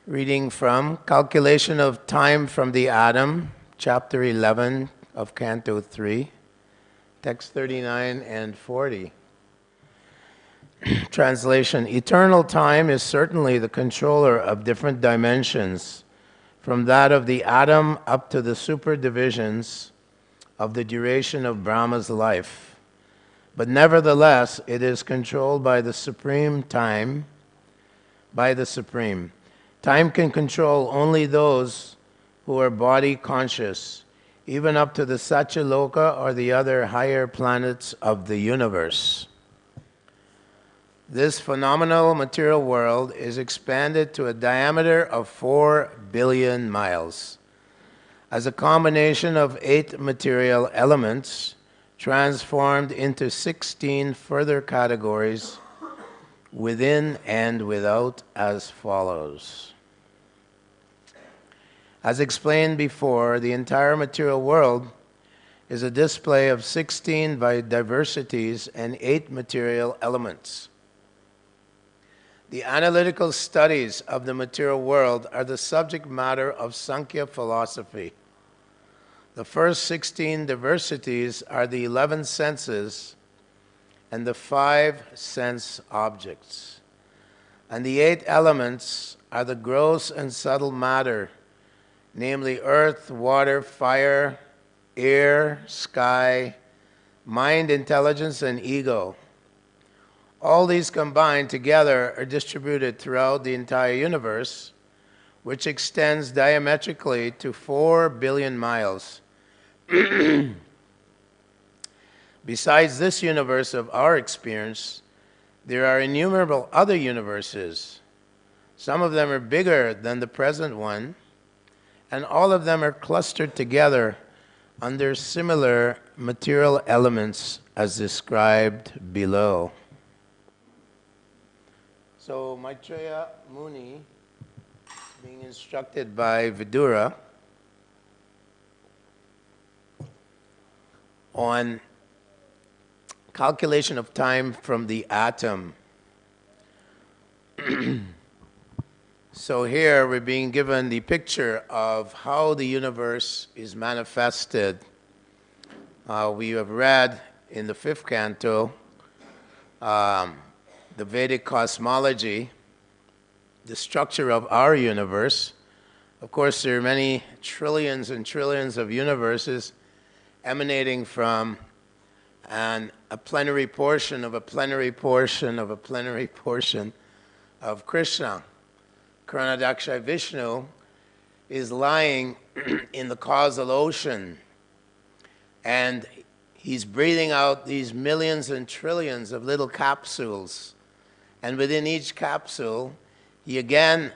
Reading from Calculation of Time from the Atom, Chapter 11 of Canto 3, Text 39 and 40. Translation: Eternal time is certainly the controller of different dimensions, from that of the atom up to the superdivisions of the duration of Brahma's life. But nevertheless, it is controlled by the Supreme Time, by the Supreme. Time can control only those who are body conscious, even up to the Satyaloka or the other higher planets of the universe. This phenomenal material world is expanded to a diameter of 4 billion miles. As a combination of 8 material elements, transformed into 16 further categories within and without as follows. As explained before, the entire material world is a display of 16 diversities and 8 material elements. The analytical studies of the material world are the subject matter of Sankhya philosophy. The first 16 diversities are the 11 senses and the 5 sense objects. And the 8 elements are the gross and subtle matter, namely earth, water, fire, air, sky, mind, intelligence, and ego. All these combined together are distributed throughout the entire universe, which extends diametrically to 4 billion miles. Besides this universe of our experience, there are innumerable other universes. Some of them are bigger than the present one, and all of them are clustered together under similar material elements as described below. So Maitreya Muni, being instructed by Vidura on calculation of time from the atom. So here we're being given the picture of how the universe is manifested. We have read in the 5th canto the Vedic cosmology, the structure of our universe. Of course, there are many trillions and trillions of universes emanating from a plenary portion of a plenary portion of a plenary portion of Krishna. Karanadaksha Vishnu is lying in the causal ocean, and he's breathing out these millions and trillions of little capsules. And within each capsule, he again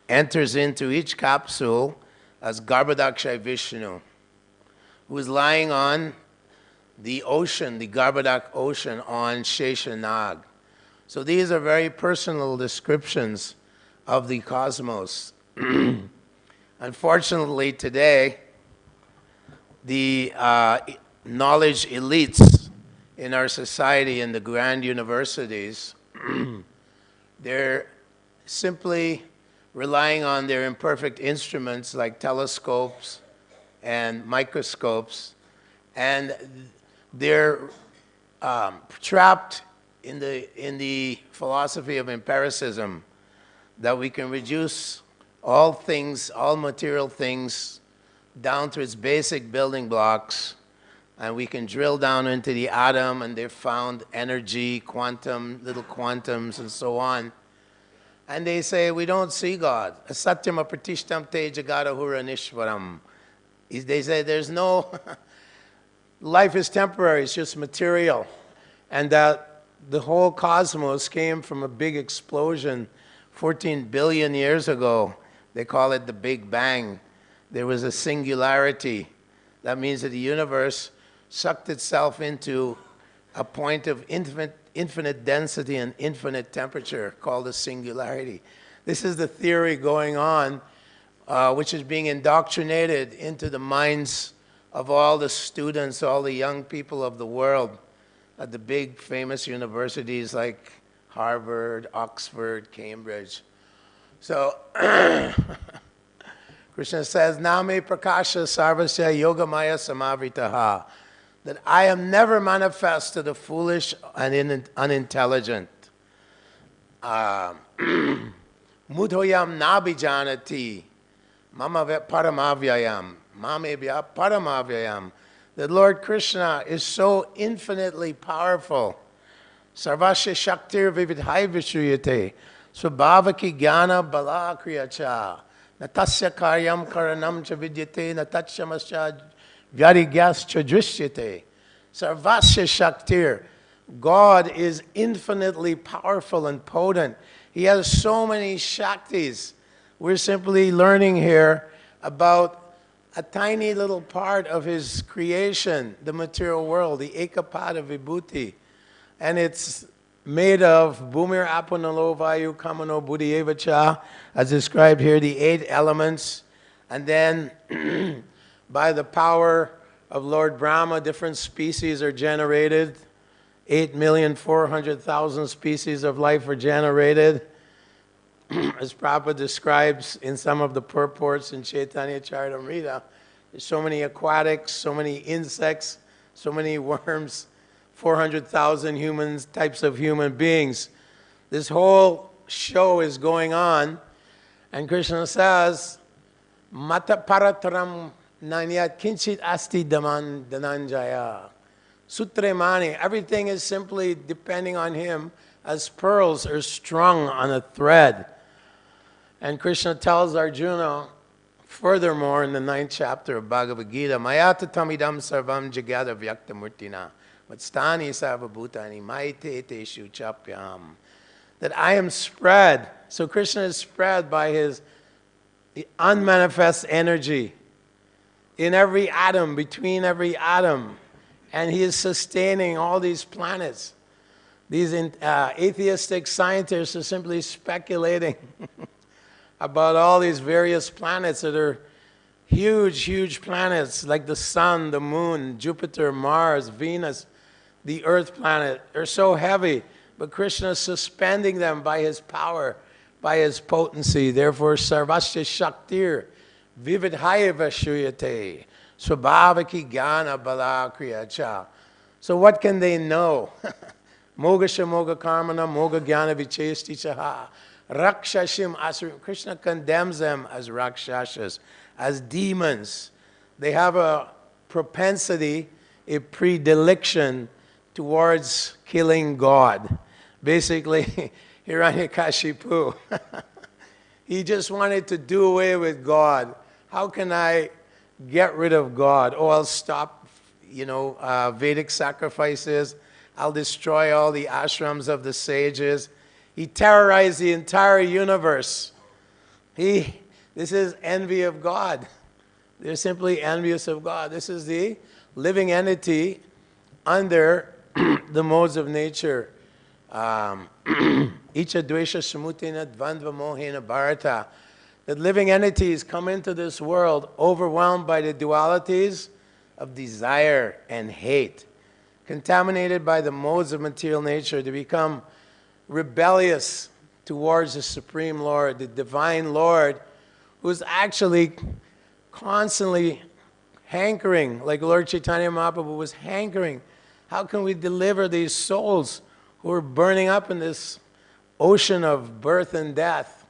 enters into each capsule as Garbhodaksha Vishnu, who is lying on the ocean, the Garbhodak ocean, on Sheshanag. So these are very personal descriptions of the cosmos. Unfortunately, today, the knowledge elites in our society in the grand universities, they're simply relying on their imperfect instruments like telescopes and microscopes, and they're trapped in the philosophy of empiricism, that we can reduce all things, all material things, down to its basic building blocks, and we can drill down into the atom, and they've found energy, quantum, little quantums, and so on. And they say, we don't see God. Asatyam apratishtam te jagadahura nishvaram. They say there's no, life is temporary, it's just material. And that the whole cosmos came from a big explosion 14 billion years ago. They call it the Big Bang. There was a singularity. That means that the universe sucked itself into a point of infinite density and infinite temperature called a singularity. This is the theory going on, which is being indoctrinated into the minds of all the students, all the young people of the world at the big famous universities like Harvard, Oxford, Cambridge. So Krishna says, Name prakasha sarvasya yogamaya samavritaha, that I am never manifest to the foolish and unintelligent. Mudhoyam nabijanati mama paramavyayam mamebhya paramavyayam. That Lord Krishna is so infinitely powerful. Sarvasya shaktir vividhai vishriyate svabhavaki jnana bala kriyacha natasya karyam karanam cha vidyate natatyamascha vyarigyas cha drishyate. Sarvasya shaktir. God is infinitely powerful and potent. He has so many shaktis. We're simply learning here about a tiny little part of his creation, the material world, the ekapada vibhuti. And it's made of bhumir apanalo vayu kamano buddhi evacha, as described here, the 8 elements. And then by the power of Lord Brahma, different species are generated. 8,400,000 species of life are generated. As Prabhupada describes in some of the purports in Chaitanya Charitamrita, there's so many aquatics, so many insects, so many worms, 400,000 humans, types of human beings. This whole show is going on, and Krishna says, Mata parataram nanyat kinchit asti daman dananjaya. Sutremani, everything is simply depending on him as pearls are strung on a thread. And Krishna tells Arjuna, furthermore in the 9th chapter of Bhagavad Gita, Mayata tamidam sarvam jagada vyaktamurtina matstani sarvabhutani maite teshu chapyam. That I am spread. So Krishna is spread by his unmanifest energy in every atom, between every atom. And he is sustaining all these planets. These atheistic scientists are simply speculating about all these various planets that are huge, huge planets like the sun, the moon, Jupiter, Mars, Venus, the earth planet. They're so heavy, but Krishna is suspending them by his power, by his potency. Therefore, sarvasya shaktir vividhaya vashriyate svabhavaki jnana bala kriyacha. So what can they know? Mogasha moga karmana moga jnana vichestichaha. Rakshashim asur. Krishna condemns them as rakshashas, as demons. They have a propensity, a predilection towards killing God. Basically, Hiranyakashipu. He just wanted to do away with God. How can I get rid of God? Oh, I'll stop, Vedic sacrifices. I'll destroy all the ashrams of the sages. He terrorized the entire universe. This is envy of God. They're simply envious of God. This is the living entity under the modes of nature. Icha dvesha samutena dvandva mohena bharata. That living entities come into this world overwhelmed by the dualities of desire and hate, contaminated by the modes of material nature, to become rebellious towards the Supreme Lord, the Divine Lord, who's actually constantly hankering, like Lord Chaitanya Mahaprabhu was hankering. How can we deliver these souls who are burning up in this ocean of birth and death?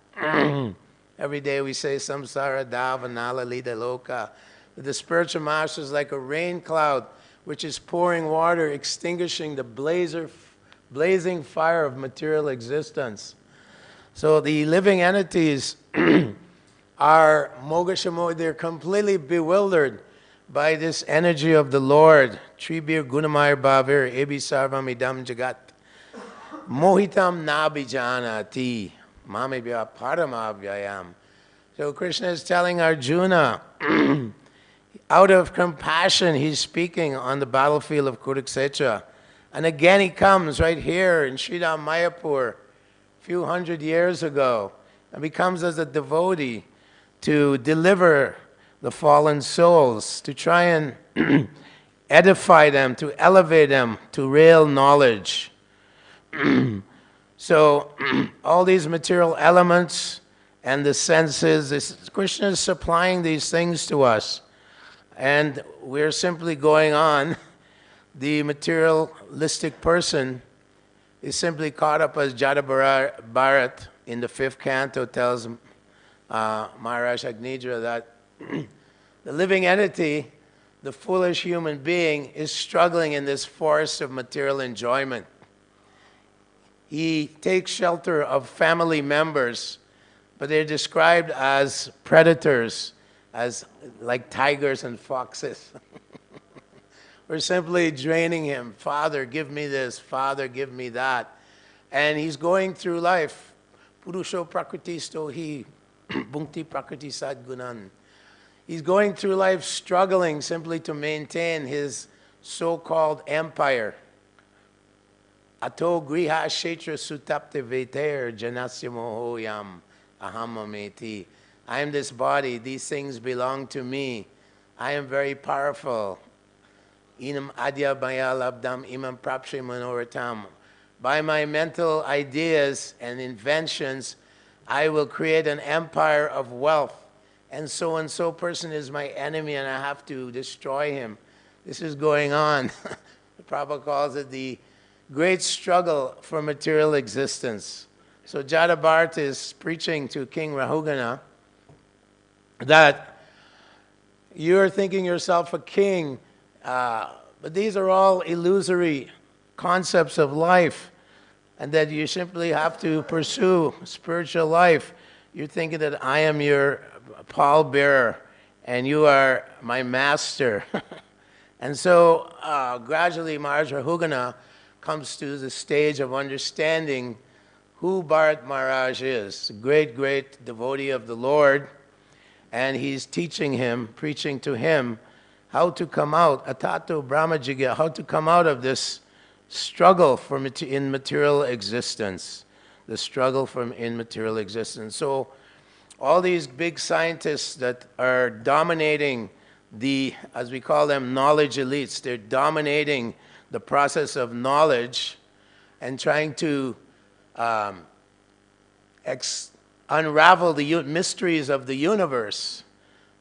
Every day we say samsara dava nala lida loka. The spiritual master is like a rain cloud which is pouring water, extinguishing the blazing fire of material existence. So the living entities are mogashamo, they're completely bewildered by this energy of the Lord. Tribir gunamaya bhavir ebi sarvam idam jagat mohitam nabijanati mamebhya paramavyayam. So Krishna is telling Arjuna, out of compassion, he's speaking on the battlefield of Kurukshetra. And again he comes right here in Sridham Mayapur, a few hundred years ago, and becomes as a devotee to deliver the fallen souls, to try and edify them, to elevate them to real knowledge. So all these material elements and the senses. Krishna is supplying these things to us, and we're simply going on. The materialistic person is simply caught up, as Jada Bharat in the 5th canto tells Maharaj Agnidra that the living entity, the foolish human being, is struggling in this forest of material enjoyment. He takes shelter of family members, but they're described as predators, as like tigers and foxes. We're simply draining him. Father, give me this. Father, give me that. And he's going through life. Purusho prakritisto hi, bhukti prakriti sadgunan. He's going through life struggling simply to maintain his so-called empire. Ato griha kshetra sutapte veter janasya mohoyam ahamameti. I am this body. These things belong to me. I am very powerful. Inam adya maya labdam imam prapshe manoratam. By my mental ideas and inventions, I will create an empire of wealth. And so person is my enemy and I have to destroy him. This is going on. The Prabhupada calls it the great struggle for material existence. So Jada Bharat is preaching to King Rahugana that you're thinking yourself a king, but these are all illusory concepts of life, and that you simply have to pursue spiritual life. You're thinking that I am your pallbearer and you are my master. And so gradually Maharaj Rahugana comes to the stage of understanding who Bharat Maharaj is, a great, great devotee of the Lord, and he's teaching him, preaching to him, how to come out, atato brahmajigya, how to come out of this struggle in material existence, the struggle in material existence. So all these big scientists that are dominating the, as we call them, knowledge elites, they're dominating the process of knowledge and trying to unravel the mysteries of the universe.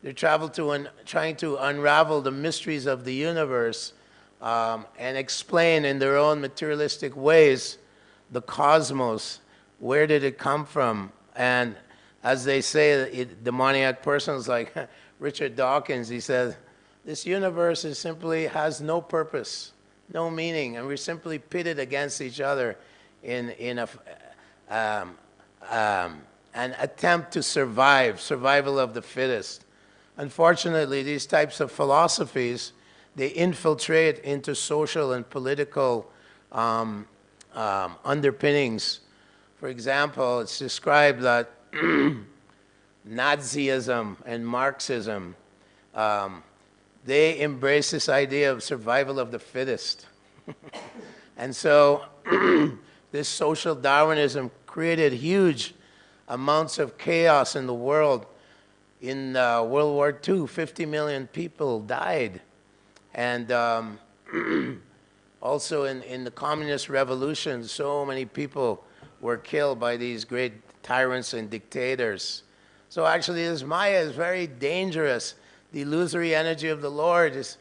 They're trying to unravel the mysteries of the universe and explain in their own materialistic ways the cosmos. Where did it come from? And as they say, demoniac persons like Richard Dawkins, he says, this universe simply has no purpose, no meaning, and we're simply pitted against each other in an attempt to survival of the fittest. Unfortunately, these types of philosophies, they infiltrate into social and political underpinnings. For example, it's described that Nazism and Marxism, they embrace this idea of survival of the fittest. And so this social Darwinism created huge amounts of chaos in the world. In World War II, 50 million people died. And also in the communist revolution, so many people were killed by these great tyrants and dictators. So actually this Maya is very dangerous. The illusory energy of the Lord is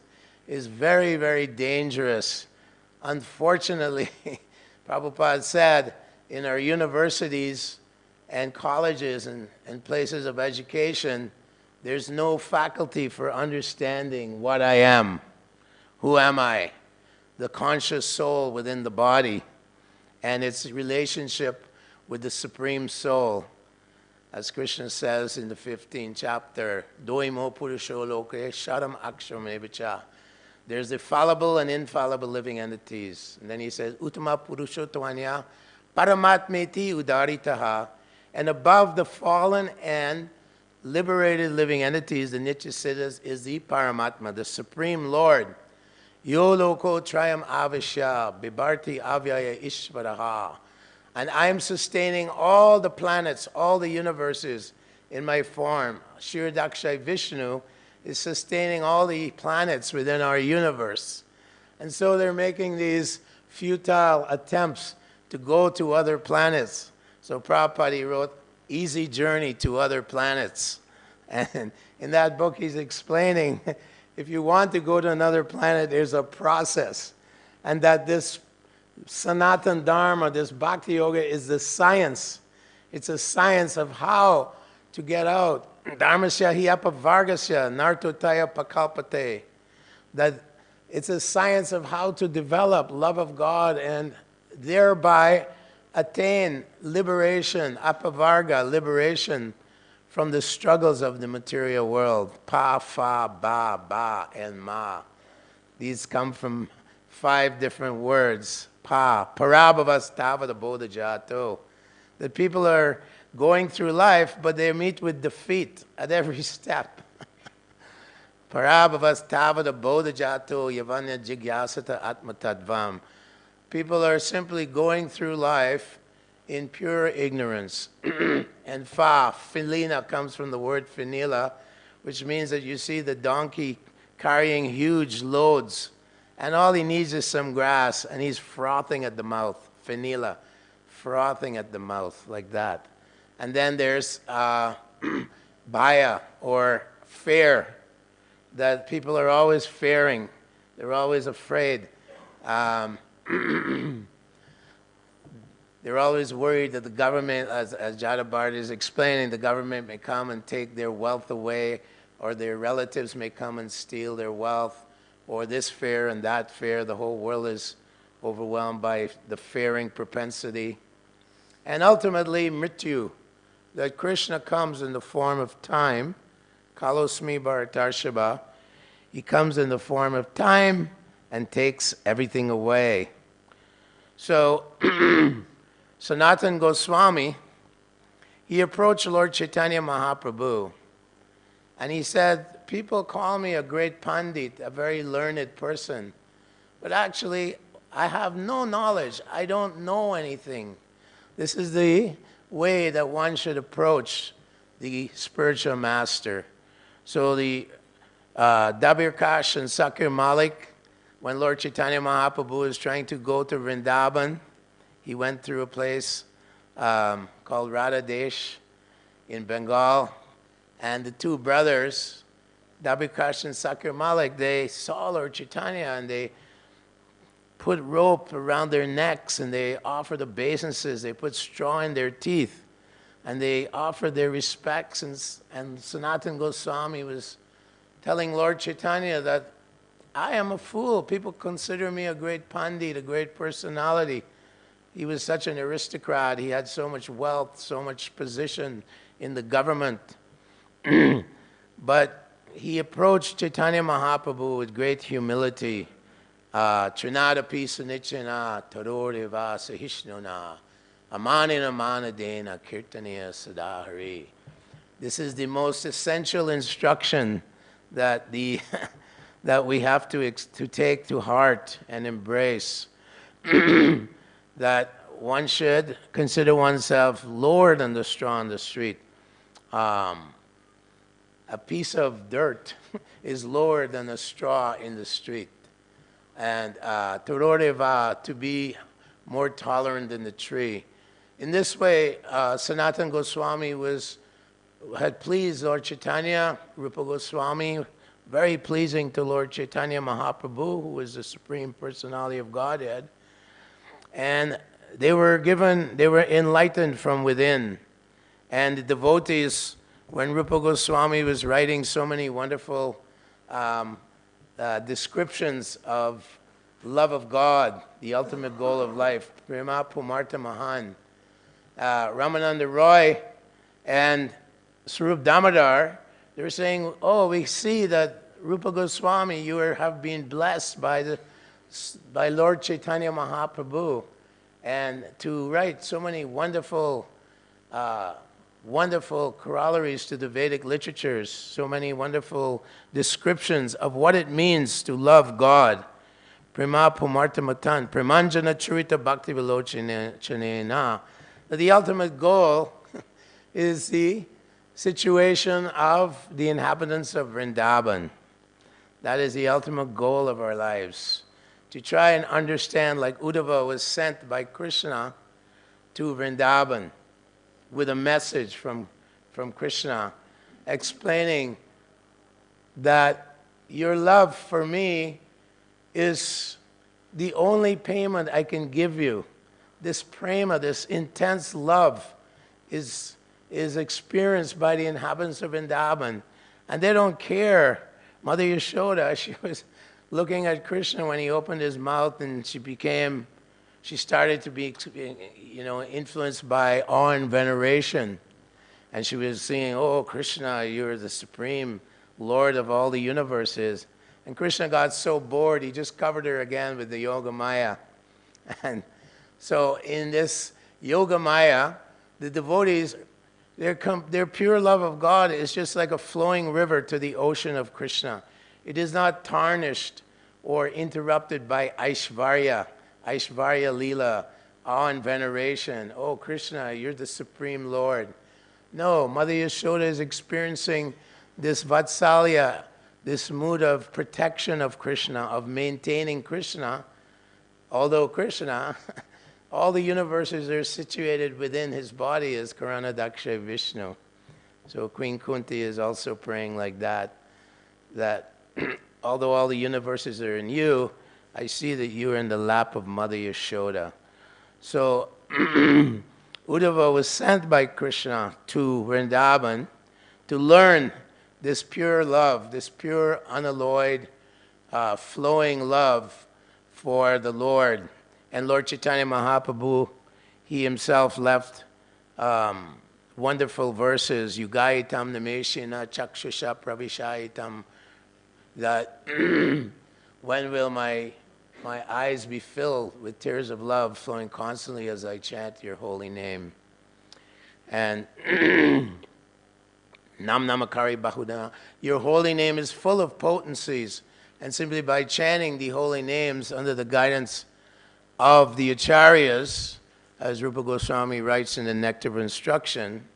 very, very dangerous. Unfortunately, Prabhupada said, in our universities and colleges and places of education, there's no faculty for understanding what I am. Who am I? The conscious soul within the body and its relationship with the Supreme Soul. As Krishna says in the 15th chapter, Doimo Purusho Loke Sharam Aksham Evacha. There's the fallible and infallible living entities. And then he says, Uttama Purusho Tvanya Paramatmeti Udaritaha. And above the fallen and liberated living entities, the Nityasiddhas is the Paramatma, the Supreme Lord. Yo loko trayam avishya bibarti avyaya ishvaraha. And I am sustaining all the planets, all the universes in my form. Shirdakshay Vishnu is sustaining all the planets within our universe. And so they're making these futile attempts to go to other planets. So Prabhupada wrote easy journey to other planets. And in that book, he's explaining, if you want to go to another planet, there's a process. And that this Sanatan Dharma, this Bhakti Yoga, is the science. It's a science of how to get out. Dharmasya hi apavargasya nartotaya pakalpate. That it's a science of how to develop love of God and thereby attain liberation, apavarga, liberation from the struggles of the material world. Pa, fa, ba, ba, and ma. These come from 5 different words. Pa, parabhavas tavada bodhajato. That people are going through life, but they meet with defeat at every step. Parabhavas tavada bodhajato yavanya jigyasata atmatadvam. People are simply going through life in pure ignorance. And fa, filina, comes from the word finila, which means that you see the donkey carrying huge loads, and all he needs is some grass, and he's frothing at the mouth. Finila, frothing at the mouth, like that. And then there's bhaya, or fear, that people are always fearing. They're always afraid. They're always worried that the government, as Jadabharti is explaining, the government may come and take their wealth away, or their relatives may come and steal their wealth, or this fear and that fear. The whole world is overwhelmed by the fearing propensity. And ultimately, mrityu, that Krishna comes in the form of time, kalosmi bharatarshava. He comes in the form of time and takes everything away. So, Sanatana Goswami, he approached Lord Chaitanya Mahaprabhu, and he said, people call me a great Pandit, a very learned person, but actually I have no knowledge. I don't know anything. This is the way that one should approach the spiritual master. So the Dabir Kash and Sakir Malik, when Lord Chaitanya Mahaprabhu was trying to go to Vrindavan, he went through a place called Radhadesh in Bengal, and the 2 brothers, Dabir Kash and Sakir Malik, they saw Lord Chaitanya, and they put rope around their necks, and they offered obeisances. They put straw in their teeth, and they offered their respects. And Sanatana Goswami was telling Lord Chaitanya that I am a fool. People consider me a great Pandit, a great personality. He was such an aristocrat. He had so much wealth, so much position in the government. But he approached Chaitanya Mahaprabhu with great humility. Trinadapi sunichana tadoreva sahishnuna amanina manadena kirtaniya sadahari. This is the most essential instruction that that we have to take to heart and embrace. That one should consider oneself Lord on the straw on the street. A piece of dirt is lower than a straw in the street. And Tororeva, to be more tolerant than the tree. In this way, Sanatana Goswami had pleased Lord Chaitanya, Rupa Goswami, very pleasing to Lord Chaitanya Mahaprabhu, who was the Supreme Personality of Godhead. And they were enlightened from within. And the devotees, when Rupa Goswami was writing so many wonderful descriptions of love of God, the ultimate goal of life, Prema Pumartha Mahan, Ramananda Roy and Swarup Damodar, they were saying, oh, we see that Rupa Goswami, you have been blessed by Lord Chaitanya Mahaprabhu, and to write so many wonderful corollaries to the Vedic literatures, so many wonderful descriptions of what it means to love God. Prema Pumartha Matan, Premanjana Churita Bhakti Vilochanena. The ultimate goal is the situation of the inhabitants of Vrindavan. That is the ultimate goal of our lives. To try and understand, like Uddhava was sent by Krishna to Vrindavan. with a message from Krishna, explaining that your love for me is the only payment I can give you. This prema, this intense love, is experienced by the inhabitants of Vrindavan, and they don't care. Mother Yashoda, she was looking at Krishna when he opened his mouth, and she started to be, influenced by awe and veneration. And she was saying, "Oh, Krishna, you're the supreme Lord of all the universes." And Krishna got so bored, he just covered her again with the Yoga Maya. And so in this Yoga Maya, the devotees, their pure love of God is just like a flowing river to the ocean of Krishna. It is not tarnished or interrupted by Aishvarya Leela, awe and veneration. "Oh, Krishna, you're the supreme Lord." No, Mother Yashoda is experiencing this Vatsalya, this mood of protection of Krishna, of maintaining Krishna, although Krishna, all the universes are situated within his body as Karanadaksha Vishnu. So Queen Kunti is also praying like that although all the universes are in you, I see that you are in the lap of Mother Yashoda. So Uddhava was sent by Krishna to Vrindavan to learn this pure love, this pure, unalloyed, flowing love for the Lord. And Lord Chaitanya Mahaprabhu, he himself left wonderful verses, Yugayitam nameshina chakshusha pravishayitam, that when will my eyes be filled with tears of love flowing constantly as I chant your holy name. And Nam Namakari Bahudana, your holy name is full of potencies, and simply by chanting the holy names under the guidance of the acharyas, as Rupa Goswami writes in the Nectar of Instruction,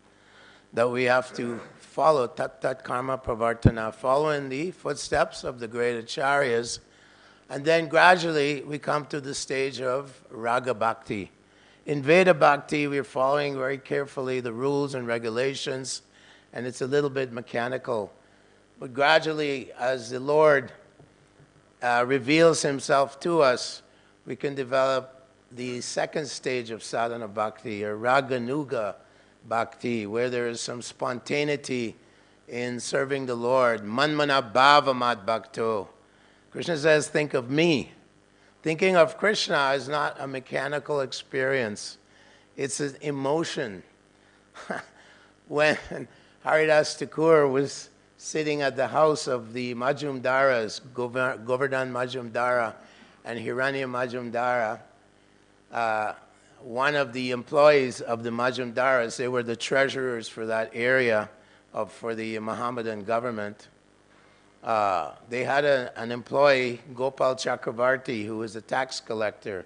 that we have to follow tat karma pravartana, follow in the footsteps of the great acharyas, and then gradually we come to the stage of raga bhakti. In Veda bhakti, we're following very carefully the rules and regulations, and it's a little bit mechanical. But gradually, as the Lord reveals himself to us, we can develop the second stage of sadhana bhakti, or raganuga bhakti, where there is some spontaneity in serving the Lord. Manmana bhava mad bhakto. Krishna says, think of me. Thinking of Krishna is not a mechanical experience. It's an emotion. When Haridas Thakur was sitting at the house of the Majumdaras, Govardhan Majumdara and Hiranya Majumdara, one of the employees of the Majumdaras, they were the treasurers for that area for the Mohammedan government. They had an employee, Gopal Chakravarti, who was a tax collector.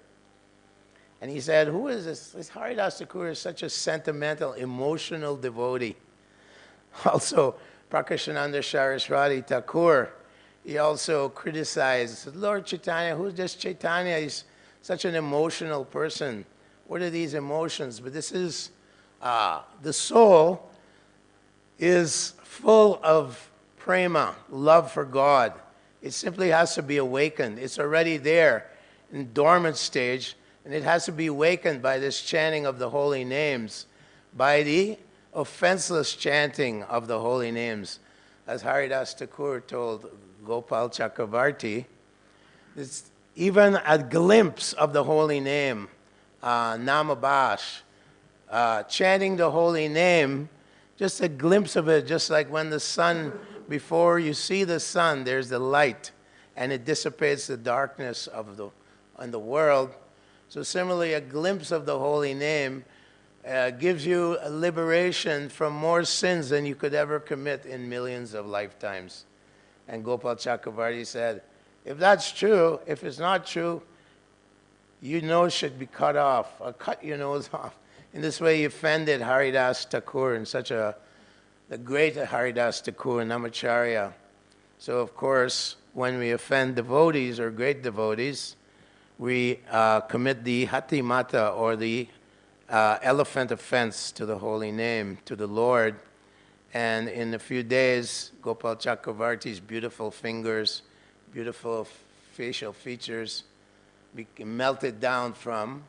And he said, who is this? This Haridas Thakur is such a sentimental, emotional devotee. Also, Prakashananda Saraswati Thakur, he also criticized, Lord Chaitanya, who's this Chaitanya? He's such an emotional person. What are these emotions? But this is, the soul is full of prema, love for God. It simply has to be awakened. It's already there in dormant stage, and it has to be awakened by this chanting of the holy names, by the offenseless chanting of the holy names. As Haridas Thakur told Gopal Chakravarti, it's even a glimpse of the holy name, Namabash, chanting the holy name, just a glimpse of it, just like when the sun, before you see the sun, there's the light, and it dissipates the darkness of the world. So similarly, a glimpse of the holy name gives you a liberation from more sins than you could ever commit in millions of lifetimes. And Gopal Chakravarti said, if that's true, if it's not true, your nose should be cut off, or cut your nose off. In this way, you offended Haridas Thakur, and the great Haridas Thakur, Namacharya. So, of course, when we offend devotees or great devotees, we commit the Hati Mata, or the elephant offense to the holy name, to the Lord. And in a few days, Gopal Chakravarti's beautiful fingers, beautiful facial features melted down from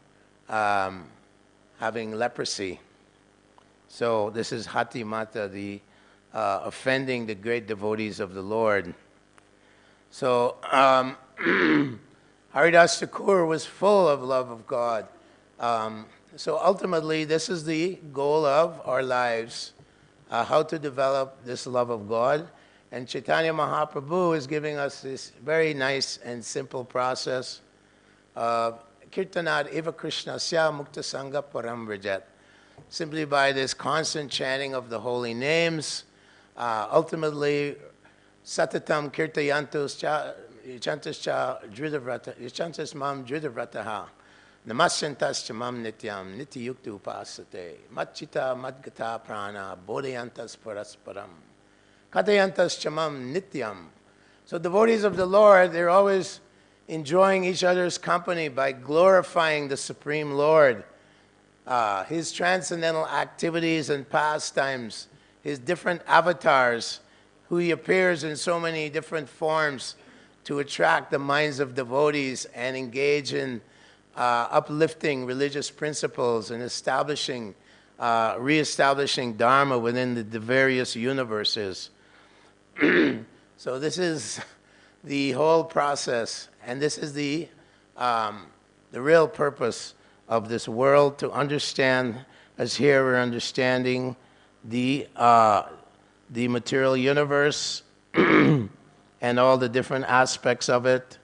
having leprosy. So this is Hati Mata, the offending the great devotees of the Lord. So Haridas Thakur was full of love of God. So ultimately, this is the goal of our lives, how to develop this love of God. And Chaitanya Mahaprabhu is giving us this very nice and simple process of Kirtanad Eva Krishnasya Mukta Sangha Param Vrajat. Simply by this constant chanting of the holy names, ultimately, Satatam Kirtayantus Cha Yachantas Cha Dhridavrata Yachantas Mam Dhridavrataha Namasyantas Chamam Nityam Nityukta Upasate Matchita Madgata Prana Bodhayantas Parasparam Katayantas Chamam Nityam. So devotees of the Lord, they're always enjoying each other's company by glorifying the Supreme Lord. His transcendental activities and pastimes, his different avatars, who he appears in so many different forms to attract the minds of devotees and engage in uplifting religious principles and reestablishing Dharma within the various universes. So this is the whole process, and this is the real purpose of this world, to understand, as here we're understanding the material universe and all the different aspects of it,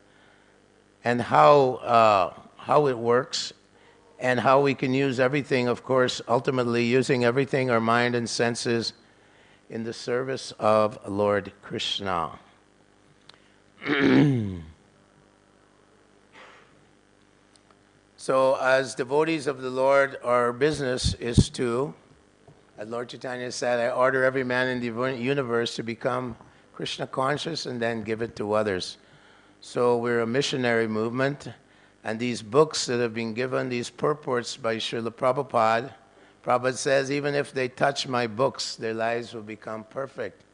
and how it works, and how we can use everything, of course, ultimately using everything, our mind and senses, in the service of Lord Krishna. So as devotees of the Lord, our business is to, as Lord Chaitanya said, I order every man in the universe to become Krishna conscious and then give it to others. So we're a missionary movement, and these books that have been given, these purports by Srila Prabhupada, Prabhupada says, even if they touch my books, their lives will become perfect.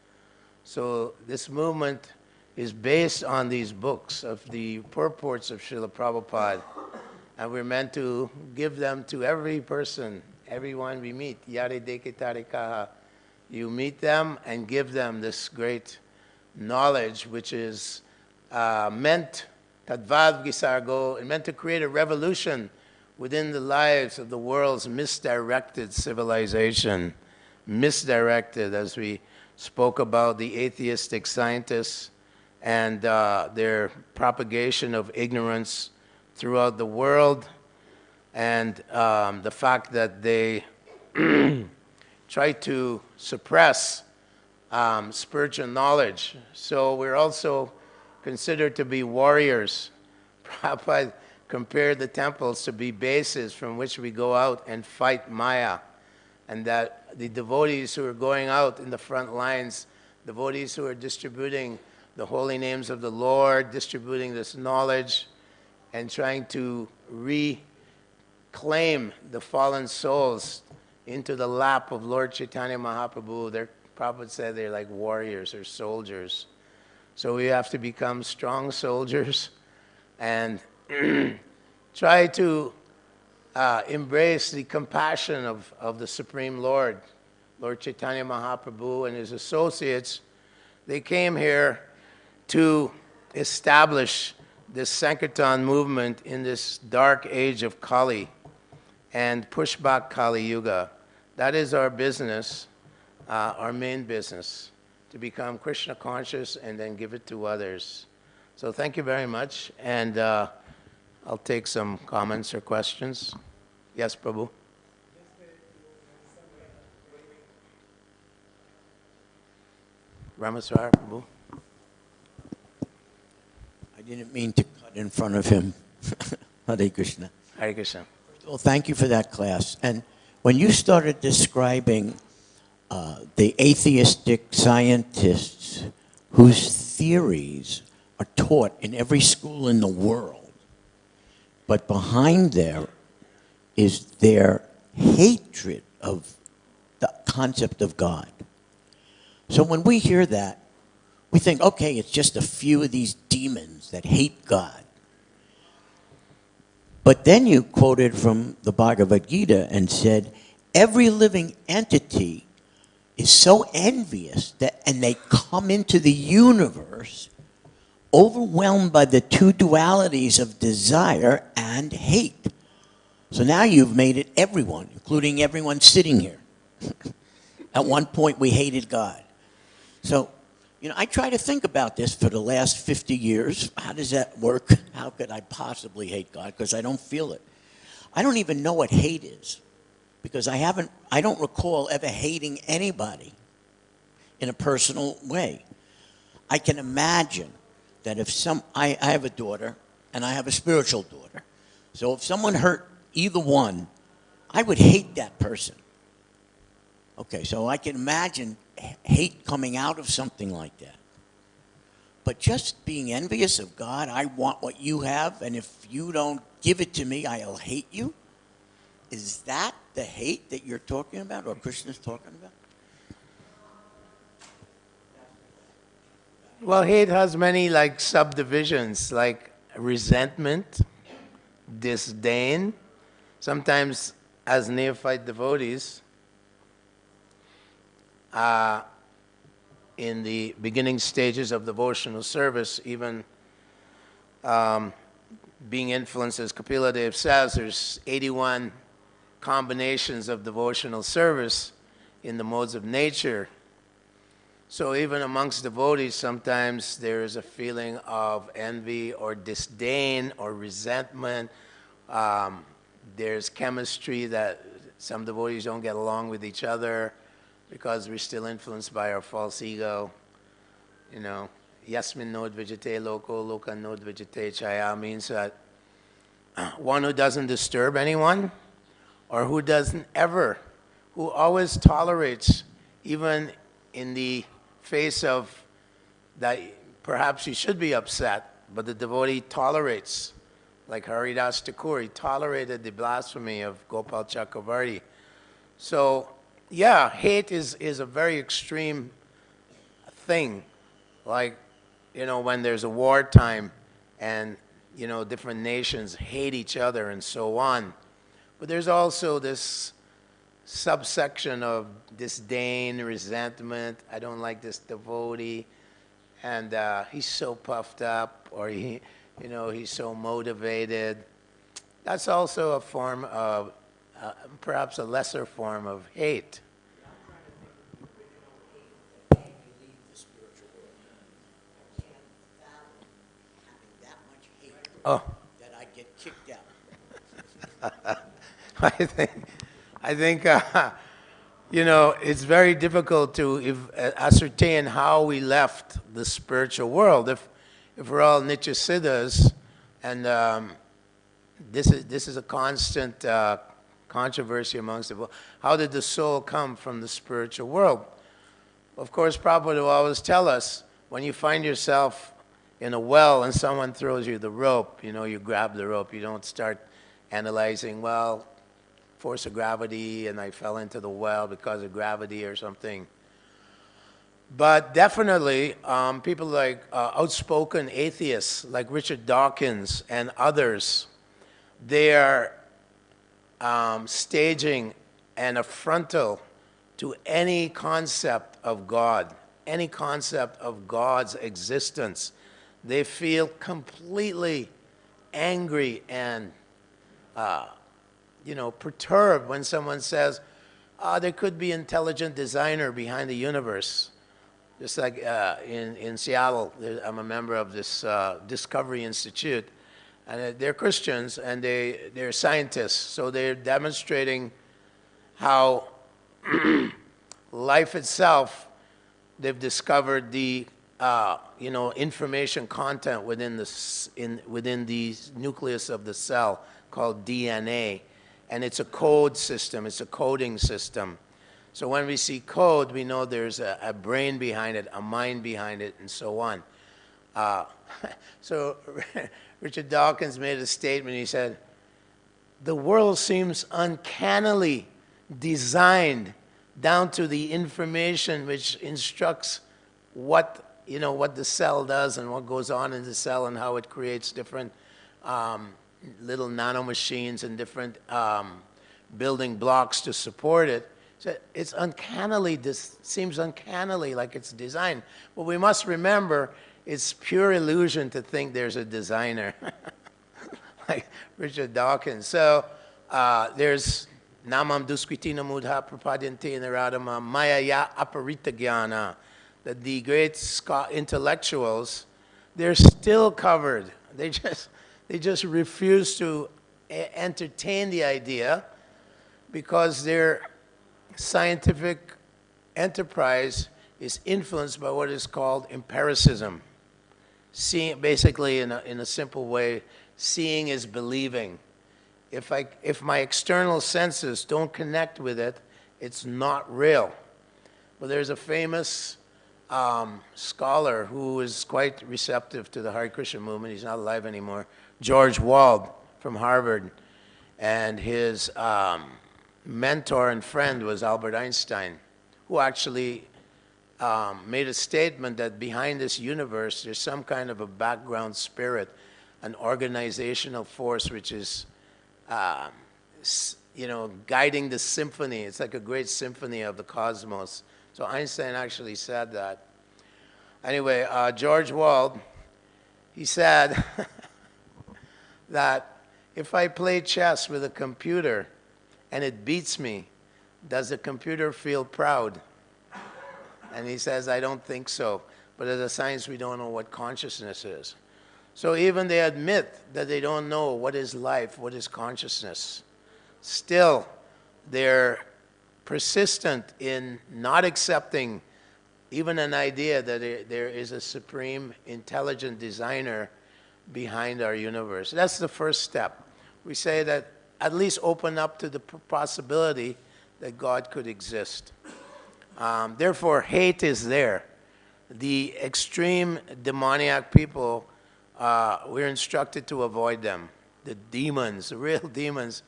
So this movement is based on these books of the purports of Srila Prabhupada. And we're meant to give them to every person, everyone we meet. Yare dekitarikaha. You meet them and give them this great knowledge, which is meant, tadvad gisargo, meant to create a revolution within the lives of the world's misdirected civilization. Misdirected, as we spoke about the atheistic scientists and their propagation of ignorance throughout the world, and the fact that they try to suppress spiritual knowledge. So we're also considered to be warriors. Prabhupada compared the temples to be bases from which we go out and fight Maya, and that the devotees who are going out in the front lines, devotees who are distributing the holy names of the Lord, distributing this knowledge, and trying to reclaim the fallen souls into the lap of Lord Chaitanya Mahaprabhu. Their Prabhupada said they're like warriors or soldiers. So we have to become strong soldiers and try to embrace the compassion of the Supreme Lord, Lord Chaitanya Mahaprabhu and his associates. They came here to establish this Sankirtan movement in this dark age of Kali and push back Kali Yuga. That is our business, our main business, to become Krishna conscious and then give it to others. So thank you very much, and I'll take some comments or questions. Yes, Prabhu? Ramaswar, Prabhu? I didn't mean to cut in front of him. Hare Krishna. Hare Krishna. Well, thank you for that class. And when you started describing the atheistic scientists whose theories are taught in every school in the world, but behind there is their hatred of the concept of God. So when we hear that, we think, okay, it's just a few of these demons that hate God. But then you quoted from the Bhagavad Gita and said, every living entity is so envious that, and they come into the universe overwhelmed by the two dualities of desire and hate. So now you've made it everyone, including everyone sitting here. At one point we hated God. So, I try to think about this for the last 50 years. How does that work? How could I possibly hate God? Because I don't feel it. I don't even know what hate is. Because I don't recall ever hating anybody in a personal way. I can imagine that if I have a daughter and I have a spiritual daughter. So if someone hurt either one, I would hate that person. Okay, so I can imagine hate coming out of something like that. But just being envious of God, I want what you have, and if you don't give it to me, I'll hate you. Is that the hate that you're talking about, or Krishna's talking about? Well, hate has many subdivisions, like resentment, disdain. Sometimes as neophyte devotees, in the beginning stages of devotional service, even being influenced, as Kapila Dev says, there's 81 combinations of devotional service in the modes of nature. So even amongst devotees, sometimes there is a feeling of envy or disdain or resentment. There's chemistry that some devotees don't get along with each other because we're still influenced by our false ego. Yasmin nod vijate loko, loka nod vijate chaya means that one who doesn't disturb anyone, or who always tolerates, even in the face of that perhaps he should be upset, but the devotee tolerates, like Haridas Thakur, he tolerated the blasphemy of Gopal Chakravarti. So, yeah, hate is a very extreme thing, like, when there's a wartime and, different nations hate each other and so on. But there's also this subsection of disdain, resentment. I don't like this devotee, and he's so puffed up, or he's so motivated. That's also a form of, perhaps a lesser form of hate. Oh. That I'd get kicked out. I think it's very difficult to ascertain how we left the spiritual world. If we're all Nitya Siddhas, and this is a constant controversy amongst people. How did the soul come from the spiritual world? Of course, Prabhupada will always tell us, when you find yourself in a well and someone throws you the rope, you grab the rope. You don't start analyzing, well, force of gravity, and I fell into the well because of gravity or something. But definitely, people like outspoken atheists like Richard Dawkins and others, they are staging an affrontal to any concept of God, any concept of God's existence. They feel completely angry and perturbed when someone says, there could be intelligent designer behind the universe. Just like in Seattle, I'm a member of this Discovery Institute, and they're Christians and they're scientists, so they're demonstrating how life itself, they've discovered the information content within the nucleus of the cell called DNA, and it's a code system, it's a coding system. So when we see code, we know there's a brain behind it, a mind behind it, and so on. So Richard Dawkins made a statement. He said, the world seems uncannily designed down to the information which instructs what the cell does and what goes on in the cell and how it creates different little nanomachines and different building blocks to support it. So it's seems uncannily like it's designed. But we must remember, it's pure illusion to think there's a designer, like Richard Dawkins. So there's Namam Duskritina Mudha Prapadyanti Naradama Maya Ya Aparita Jnana, that the great intellectuals, they're still covered. They just refuse to entertain the idea because their scientific enterprise is influenced by what is called empiricism. Seeing, basically, in a simple way, seeing is believing. If my external senses don't connect with it, it's not real. But there's a famous scholar who is quite receptive to the Hare Krishna movement. He's not alive anymore. George Wald from Harvard, and his mentor and friend was Albert Einstein, who actually made a statement that behind this universe there's some kind of a background spirit, an organizational force which is guiding the symphony. It's like a great symphony of the cosmos. So Einstein actually said that. Anyway, George Wald, he said that if I play chess with a computer and it beats me, does the computer feel proud? And he says, I don't think so. But as a science, we don't know what consciousness is. So even they admit that they don't know what is life, what is consciousness. Still, they're persistent in not accepting even an idea that there is a supreme intelligent designer behind our universe. That's the first step. We say that at least open up to the possibility that God could exist. Therefore, hate is there. The extreme demoniac people, we're instructed to avoid them. The demons, the real demons,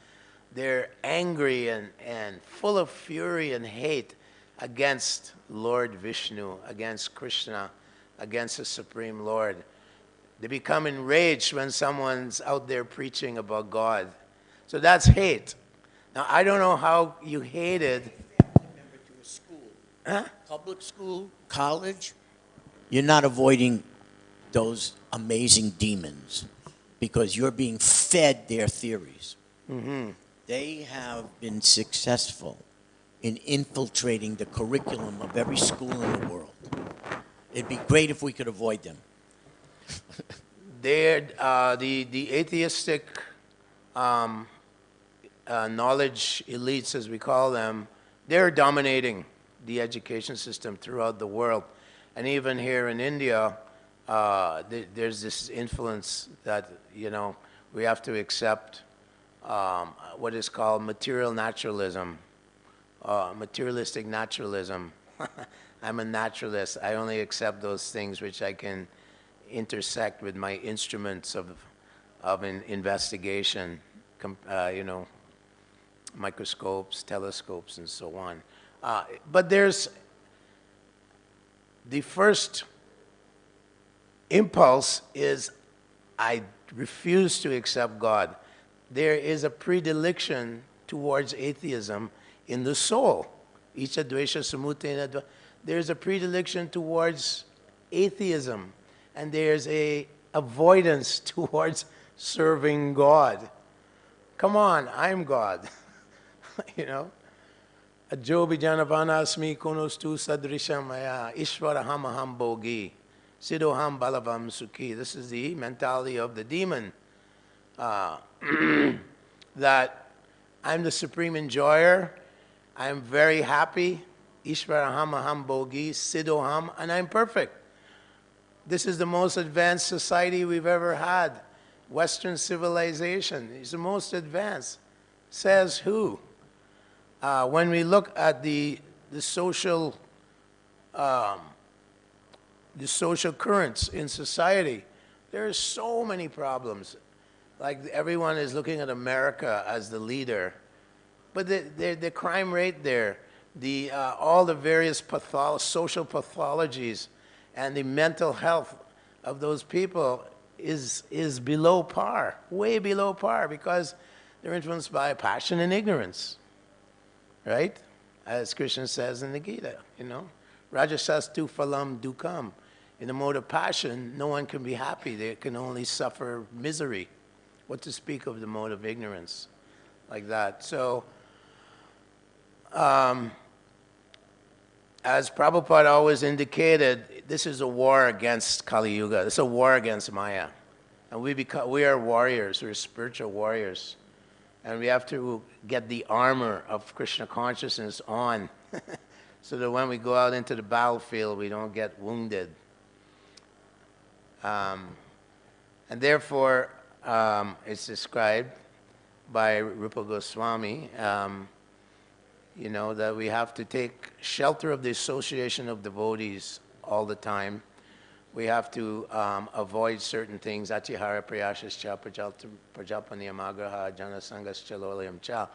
they're angry and full of fury and hate against Lord Vishnu, against Krishna, against the Supreme Lord. They become enraged when someone's out there preaching about God. So that's hate. Now, I don't know how you hated. Member to a school, Huh? public school, college, you're not avoiding those amazing demons because you're being fed their theories. Mm-hmm. They have been successful in infiltrating the curriculum of every school in the world. It'd be great if we could avoid them. They're, the atheistic knowledge elites, as we call them, they're dominating the education system throughout the world. And even here in India, there's this influence that, we have to accept what is called material naturalism, materialistic naturalism. I'm a naturalist. I only accept those things which I can intersect with my instruments of an investigation, microscopes, telescopes, and so on. But there's the first impulse is I refuse to accept God. There is a predilection towards atheism in the soul. Icha dvesha samutena. There's a predilection towards atheism, and there's a avoidance towards serving God. Come on, I'm God. Ajobi janavanasmi konostu sadrishamaya ishwaraham aham bogi sidoham balavam sukhi. This is the mentality of the demon. That I'm the supreme enjoyer, I'm very happy, Ishvaraham aham bogi, sidoham, and I'm perfect. This is the most advanced society we've ever had. Western civilization is the most advanced. Says who? When we look at the social currents in society, there are so many problems. Like everyone is looking at America as the leader, But the crime rate there, all the various social pathologies and the mental health of those people is below par, way below par, because they're influenced by passion and ignorance, right? As Krishna says in the Gita, Rajasastu phalam dukam. In the mode of passion, no one can be happy. They can only suffer misery. What to speak of the mode of ignorance, like that. So, as Prabhupada always indicated, this is a war against Kali Yuga. It's a war against Maya. And we are warriors. We're spiritual warriors. And we have to get the armor of Krishna consciousness on so that when we go out into the battlefield, we don't get wounded. And therefore, it's described by Rupa Goswami, that we have to take shelter of the association of devotees all the time. We have to avoid certain things. Atihara prayashascha prajalpaniyamagraha janasangascha lolayam cha.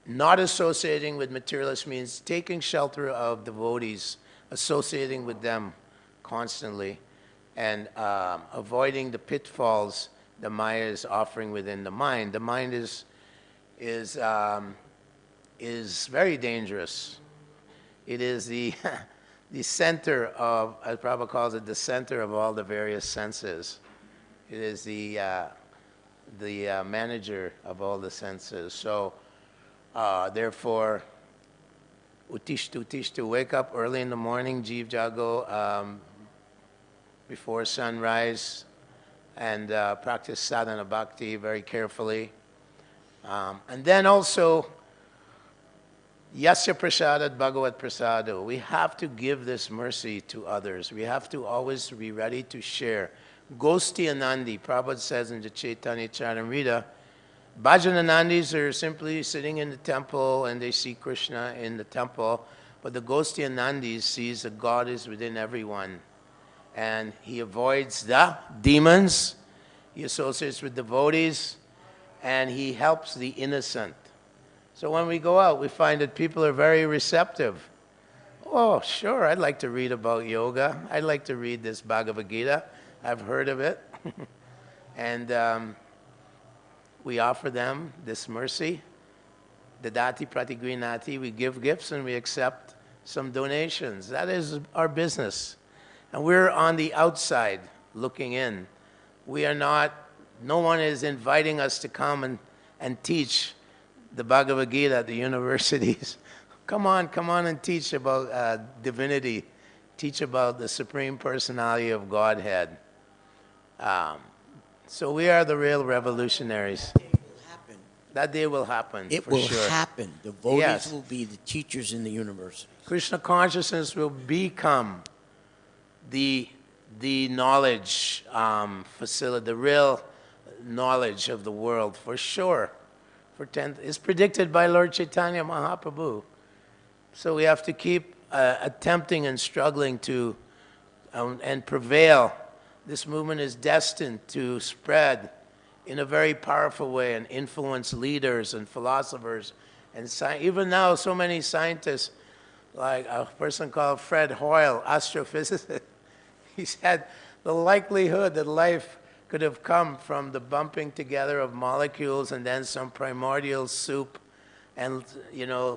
Not associating with materialists means taking shelter of devotees, associating with them constantly, and avoiding the pitfalls the Maya is offering within the mind. The mind is very dangerous. It is the center of, as Prabhupada calls it, the center of all the various senses. It is the manager of all the senses. So, therefore, utishtu, wake up early in the morning, Jeev Jago, before sunrise, and practice sadhana bhakti very carefully. And then also, Yasya prasadat bhagavat prasado. We have to give this mercy to others. We have to always be ready to share. Gosti Anandi, Prabhupada says in the Chaitanya Charitamrita, Bhajananandis are simply sitting in the temple and they see Krishna in the temple, but the Gosti Anandis sees that God is within everyone. And he avoids the demons, he associates with devotees, and he helps the innocent. So when we go out, we find that people are very receptive. Oh, sure, I'd like to read about yoga. I'd like to read this Bhagavad Gita. I've heard of it. And we offer them this mercy. Dadati pratigrinati, we give gifts and we accept some donations. That is our business. And we're on the outside looking in. We are not, no one is inviting us to come and teach the Bhagavad Gita at the universities. Come on and teach about divinity. Teach about the Supreme Personality of Godhead. So we are the real revolutionaries. That day will happen. It for will sure. happen. Devotees Yes. will be the teachers in the university. Krishna consciousness will become the knowledge facility, the real knowledge of the world, for sure. It's predicted by Lord Chaitanya Mahaprabhu. So we have to keep attempting and struggling to and prevail. This movement is destined to spread in a very powerful way and influence leaders and philosophers. And even now, so many scientists, like a person called Fred Hoyle, astrophysicist, he said the likelihood that life could have come from the bumping together of molecules and then some primordial soup and,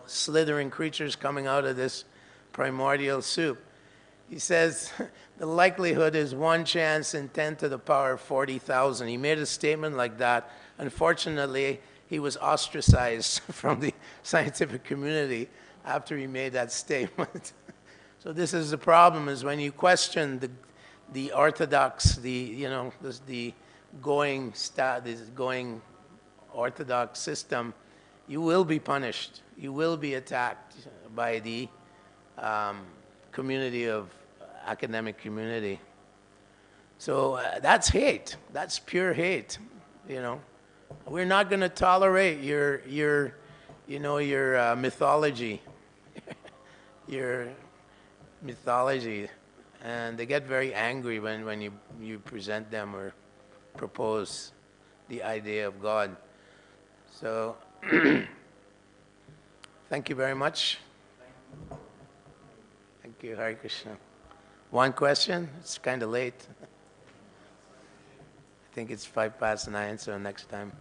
slithering creatures coming out of this primordial soup. He says the likelihood is 1 chance in 10 to the power 40,000. He made a statement like that. Unfortunately, he was ostracized from the scientific community after he made that statement. So this is the problem, is when you question the orthodox, the going orthodox system, you will be punished. You will be attacked by the community of academic community. So that's hate. That's pure hate. We're not going to tolerate your mythology, your mythology. And they get very angry when you present them or propose the idea of God. So Thank you very much. Thank you, Hare Krishna. One question? It's kind of late. I think it's 9:05, so next time.